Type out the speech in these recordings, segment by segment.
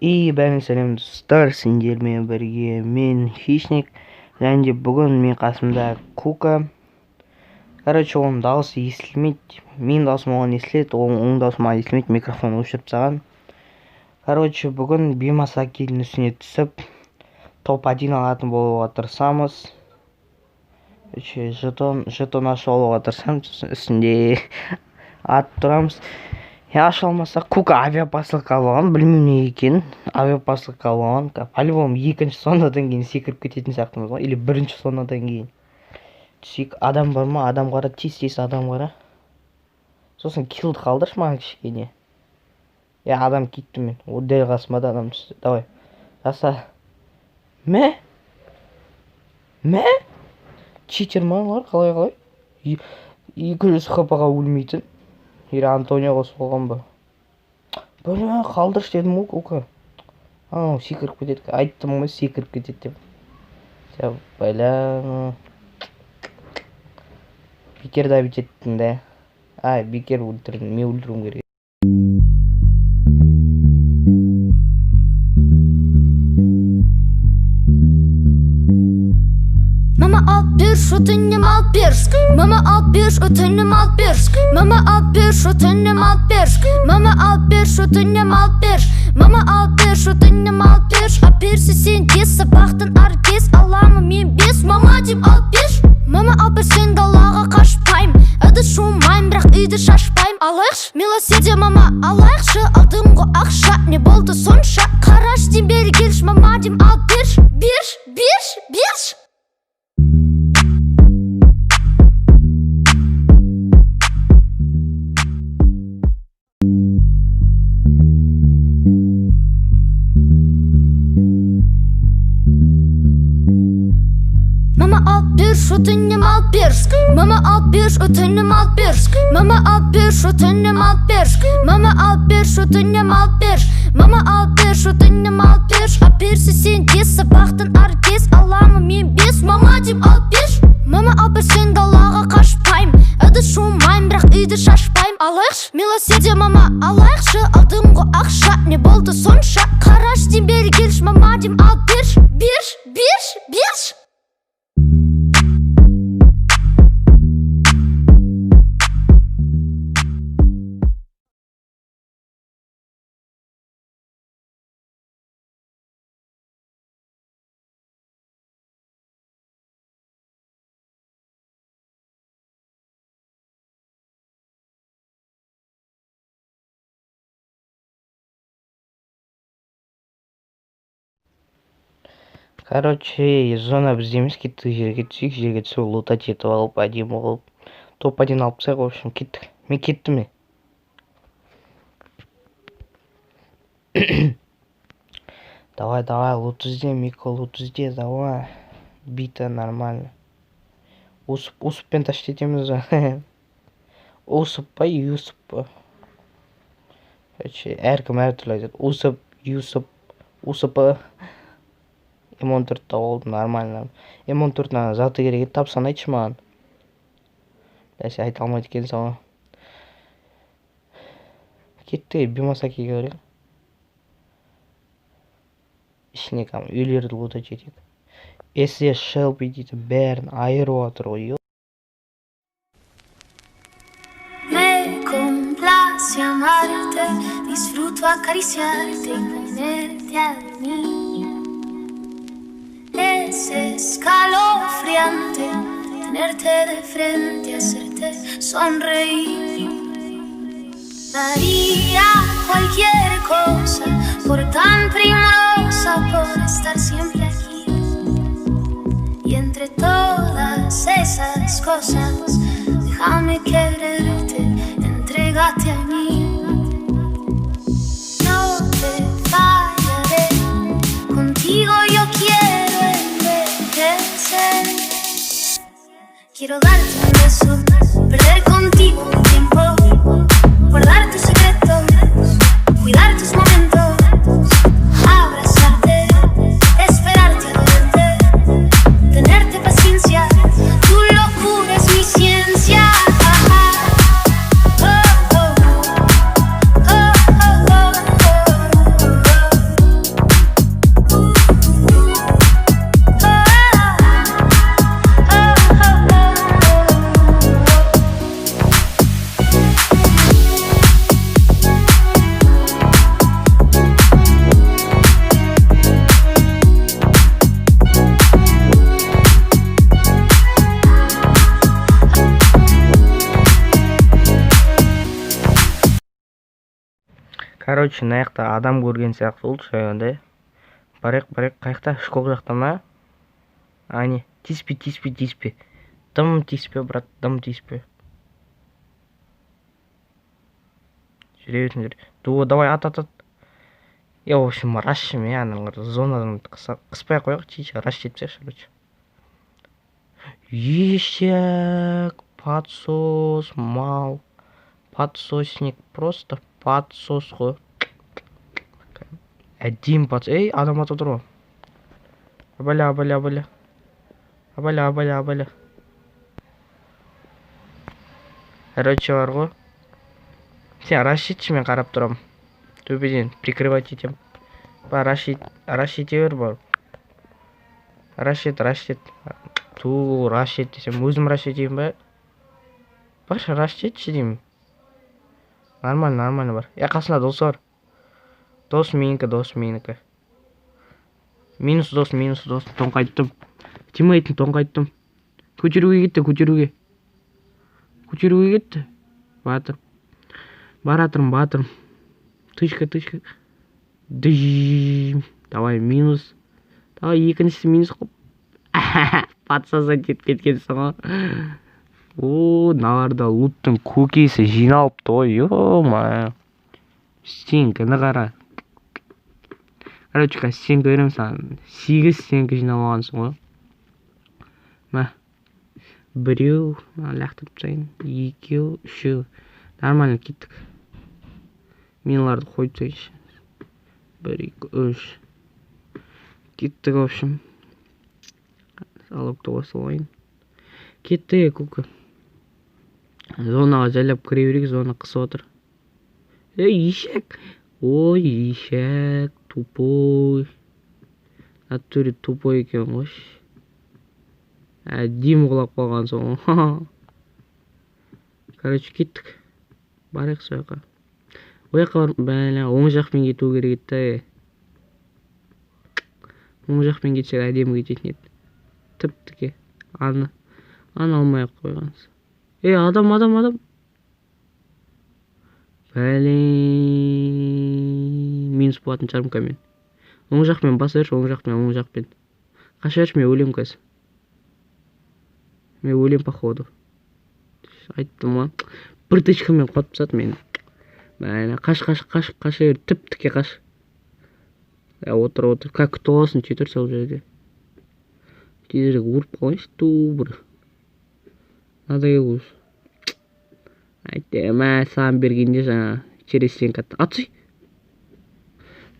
бәріңе сәлем достар, сендермен бірге мен Хищник, және бүгін мен қасымда Кука. Оның дауысы естілмейді, мен даусым оған естіледі, оның дауысы маған естілмейді, микрофон өшіріп тастаған. Бүгін Бимасакидің үстіне түсіп, топ-1 алатын болуға тырысамыз. Жетон ашып алуға тырысамыз, үстінде атып тұрамыз. Аша алмаса, Кука авиапасылыққа алған, білмеймін не екен, авиапасылыққа алған. По-любому екінші сонадан кейін секіріп кететін сияқтымыз ғой, или бірінші сонадан кейін. Түсейік, адам бар ма? Адам қара, тез адам қара. Сосын килді қалдыршы маған кішкене. Адам кетті мен, о дәл қасымда адам түсті. Давай, жаса. Мә? Читер маңлар, қалай? 200 хп-ға өлмейтін. Или Антонио қосып қалған ба? Бөлі қалдырш дедім ол Кука. Секіріп кетеді. Айттым ғой секіріп кетеді деп. Бәлі. Бекер да бітеттің да. Бекер өлтірдім. Мен өлтіруім керек. Mama al bir şutunyum al bir. Mama al bir şutunyum al bir. Mama al bir şutunyum al bir. Mama al bir şutunyum al bir. Mama al bir şutunyum al bir. Apirsi sen kes sabahtan arkes alamı men bes. Mama deyim al bir. Mama al bir sen dalağa kaçpayım. Adı şumayım бірақ үйді шашпайым. Алайықшы милосердие мама алайықшы. Алдым ғой ақша не болды сонша. Қараш дейм бері келші мама дейм ал бір. Бір. Mama al bir şutunyum al bir. Mama al bir şutunyum al bir. Mama al bir şutunyum al bir. Mama al bir şutunyum al bir. Mama al bir şutunyum al bir. Apirsi sen kes sabahtan arkes alamı men bes. Mama deyim al bir. Mama al bir sen dalaға қашпайым. Adı шумайым бірақ үйді шашпайым. Алайықшы милосердие мама алайықшы. Алдым ғой ақша не болды сонша. Қараш дейм бері келші мама дейм ал бір. Бір. Зона бізде емес, кеттік жерге түсейік, жерге түсіп лутать етіп алып, әдемі болып, топ-1 алып тастайық, в общем, кеттік. Мен кеттім. Давай, лут ізде, Мико, лут ізде, давай. Бита нормально. Усыппен ташты етеміз. Усып па, Юсып па. Әркім әртүрлі айтады. Усып па. М14 oldu нормально. М14'dan заты керек еді, тапсан айтшы маған. Дәсе айта алмайды екен саған. Кетті, Бимасакиге көрек. Ішіне кәм, үйлерді лута жетек. Эссе Шелби дейді, бәрін айыру атыр ғой. Me complace amarte, disfruto acariciarte y tenerte a mí. Es escalofriante tenerte de frente, hacerte sonreír. Daría cualquier cosa por tan primorosa, por estar siempre aquí. Y entre todas esas cosas, déjame quererte, entrégate a mí. No te fallaré, contigo yo quiero. Quiero darte un beso, perder contigo un tiempo, guardar tus secretos, cuidar tus momentos, abrazarte, esperarte a verte, tenerte paciencia, tu locura es mi ciencia. Короче, мына жақта адам көрген сияқты болды шайғанда. Барайық, қайықта? Школ жақта ма? Не, тиіспе. Дым тиіспе, брат, дым тиіспе. Жүре берсін. Давай, ат. В общем, рашым, аналар зонадан қыспай қояйық, чиша, раш жетпесек, короче. Ешек, подсос, мал, подсосник, просто подсос қой. Әдем подсос. Ей, адам аты тұр ғой. Абаля. Короче, бар ғой. Сен раш жетші, мен қарап тұрам. Төбеден прикрывать етем. Раш ете бер, бар. Раш ет. Раш ет десем, өзім раш етейін ба? Баша, раш етші деймін. Нормально бар. Қасында досы бар. Дос менікі. Минус дос. Тоңқайттым. Тимейтін тоңқайттым. Көтеруге кетті. Баратырым. Тычка. Дыжим. Давай, минус. Давай, екіншісі минус қоп. Подсоса кеткенсің ғой. Наларда луттың көкесі жиналыпты ғой. Ё-ма. Стенкіні қара. Короче, стенкі берем саған. 8 стенкі жинап алғансың ғой. Ма. 1, лақтырып тастайын. 2, 3. Нормально кеттік. Миналарды қойып тастайыншы. 1, 2, 3. Кеттік, в общем. Салокты қосылайын. Кетті, көкі. Зонаға жайлап кіре берейік, зона қысып отыр. Ешек. Ой, ешек. Тупой. Натуре тупой екен ғой. Әдем құлап қалған соң. Короче, кеттік. Барайық сояққа. Ояққа бар, оң жақпен кету керек еді. Оң жақпен кетсек әдемі кететін еді. Тіп-тіке. Аны алмай-ақ қойғаныз. Адам. Минус болатын жарым камен. Оң жақпен баса берші, оң жақпен. Қаша берші, мен өлем қазір. Мен өлем походу. Айттым ма? Бір тычкамен қотып тастады мені. Қаш бер, тіп-тіке қаш. Отыр. Как күтіп аласың, жетір сол жерде. Тезірек ұрып қалайыншы, тубыр. Надоел уж. Айтты, саған бергенде жаңа через стенка. Атсый.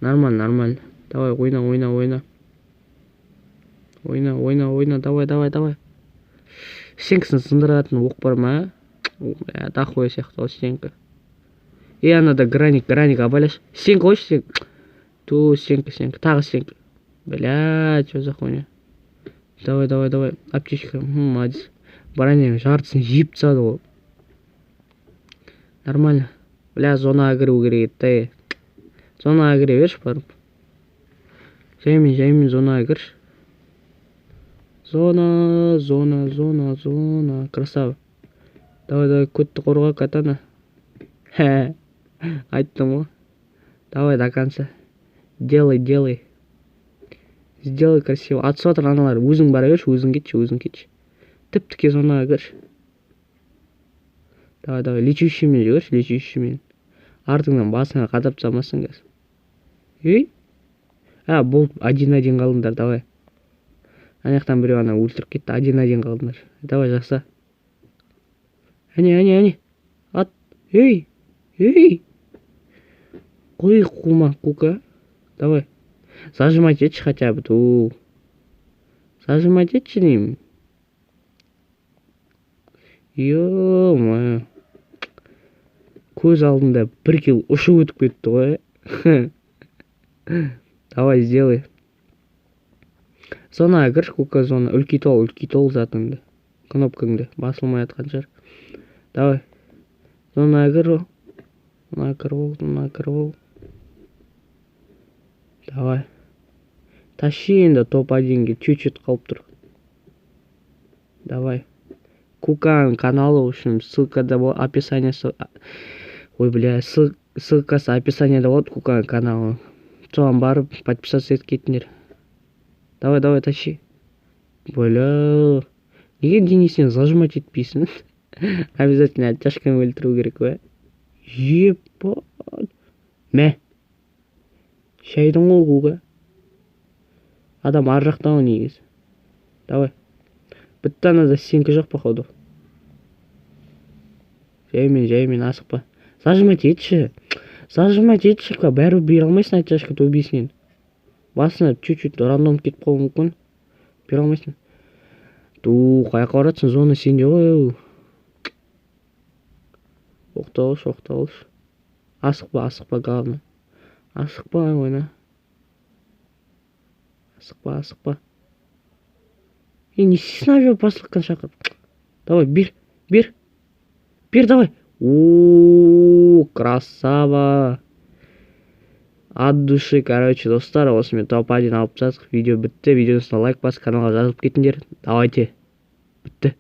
Нормально. Давай, ойна. Давай. Стенкасын сындыратын оқ бар ма? Дохуя сияқты ол стенка. Анада граник обаляш. Стенка қойшы, стенка. Стенка. Тағы стенка. Что за хуйня? Давай. Аптечка. Молодец. Броняның жартысын жиіп тастады ғой. Нормально. Зонаға кіру керек еді. Зонаға кіре берші барып. Жаймен зонаға кірші. Зона. Красава. Давай, көтті қорға катана. Айттым ғой. Давай до конца. Делай. Сделай красиво. Атысып отыр аналар. Өзің бара берші, өзің кетші. Тіп-тіке зонаға кірші. Давай, лечущиймен жүгірші, Артыңнан басыңа қадап тастамасын кәз. Бұл один қалдыңдар, давай. Анаяқтан біреу ана өлтіріп кетті, один қалдыңдар. Давай, жақса. Әне. Ат. Қой қума, кука. Давай. Зажимать етші хотя бы, Зажимать етші деймін. Ё-ма. Көз алдында 1 килл ұшып өтіп кетті ғой. Давай, сделай. Зонаға кірші, көка зона. Үлкей тол затыңды. Кнопкаңды басылмай атқан жар. Давай. Зонаға кір ол. Давай. Тащи енді топ-1-ге. Чуть-чуть қалып тұр. Давай. Куканың каналы, в общем, ссылкада описание. ссылкасы описаниеда болады, Куканың каналы. Соған барып подписаться етіп кетіңдер. Давай, тащи. Бля. Неге денесіне зажимать етпейсің? Обязательно оттяжканы өлтіру керек, ба? Ебать. Мә. Шайдың ғой Кука. Адам ар жақта ғой негізі. Давай. Бітті анада стенка жоқ, походу. Жаймен, асықпа. Зажимать етші. Бәрі бере алмайсың оттяжка тобейсінен. Басына чуть-чуть рандом кетіп қалуы мүмкін. Бере алмайсың. Қаяққа баратсың, зона сенде ғой. Оқталыш. Асықпа, главное. Асықпа, ойна. Асықпа. Не істейсің авиапастыққан шақыр. Давай, бер, давай. Красава. От души, короче, достар, осымен топ-1 алып тастадық. Видео бітті. Видеосына лайк басып, каналға жазылып кетіңдер. Давайте. Бітті.